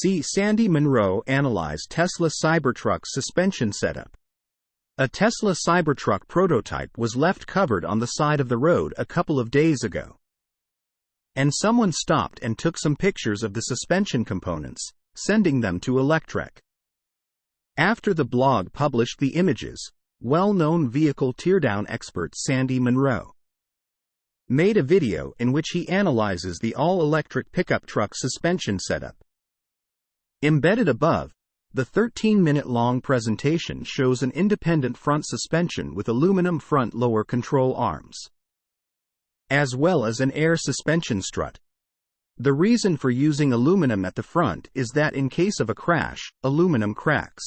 See Sandy Munro analyze Tesla Cybertruck suspension setup. A Tesla Cybertruck prototype was left covered on the side of the road a couple of days ago. And someone stopped and took some pictures of the suspension components, sending them to Electrek. After the blog published the images, well-known vehicle teardown expert Sandy Munro made a video in which he analyzes the all-electric pickup truck suspension setup. Embedded above, the 13-minute-long presentation shows an independent front suspension with aluminum front lower control arms, as well as an air suspension strut. The reason for using aluminum at the front is that in case of a crash, aluminum cracks,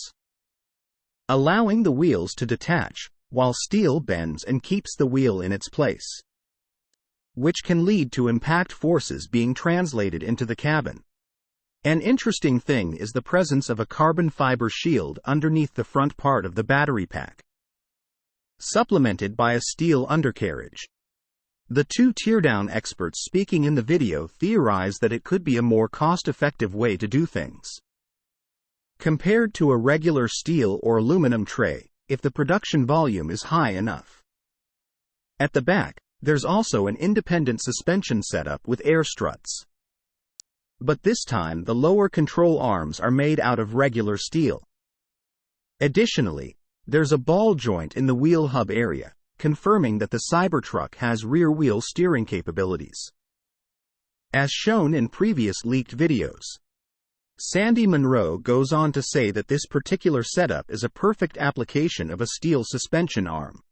allowing the wheels to detach, while steel bends and keeps the wheel in its place, which can lead to impact forces being translated into the cabin. An interesting thing is the presence of a carbon fiber shield underneath the front part of the battery pack, supplemented by a steel undercarriage. The two teardown experts speaking in the video theorize that it could be a more cost-effective way to do things, compared to a regular steel or aluminum tray, if the production volume is high enough. At the back, there's also an independent suspension setup with air struts. But this time the lower control arms are made out of regular steel. Additionally, there's a ball joint in the wheel hub area, confirming that the Cybertruck has rear-wheel steering capabilities, as shown in previous leaked videos. Sandy Munro goes on to say that this particular setup is a perfect application of a steel suspension arm,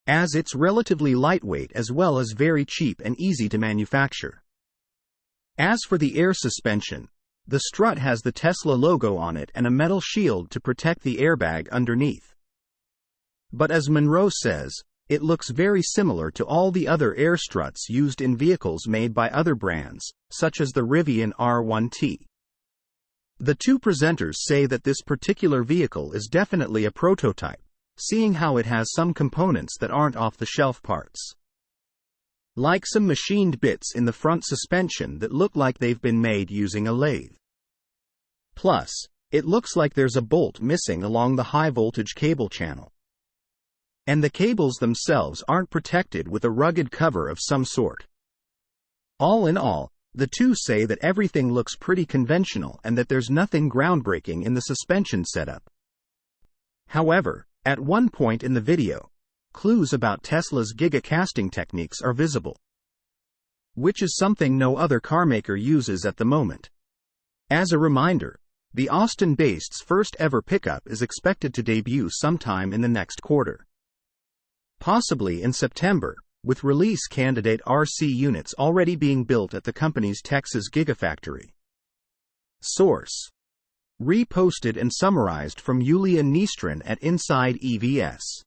as it's relatively lightweight as well as very cheap and easy to manufacture. As for the air suspension, the strut has the Tesla logo on it and a metal shield to protect the airbag underneath. But as Munro says, it looks very similar to all the other air struts used in vehicles made by other brands, such as the Rivian R1T. The two presenters say that this particular vehicle is definitely a prototype, seeing how it has some components that aren't off-the-shelf parts, like some machined bits in the front suspension that look like they've been made using a lathe. Plus, it looks like there's a bolt missing along the high-voltage cable channel, and the cables themselves aren't protected with a rugged cover of some sort. All in all, the two say that everything looks pretty conventional and that there's nothing groundbreaking in the suspension setup. However, at one point in the video, clues about Tesla's gigacasting techniques are visible, which is something no other carmaker uses at the moment. As a reminder, the Austin-based's first ever pickup is expected to debut sometime in the next quarter, possibly in September, with release candidate RC units already being built at the company's Texas Gigafactory. Source: reposted and summarized from Yulia Nistrin at Inside EVS.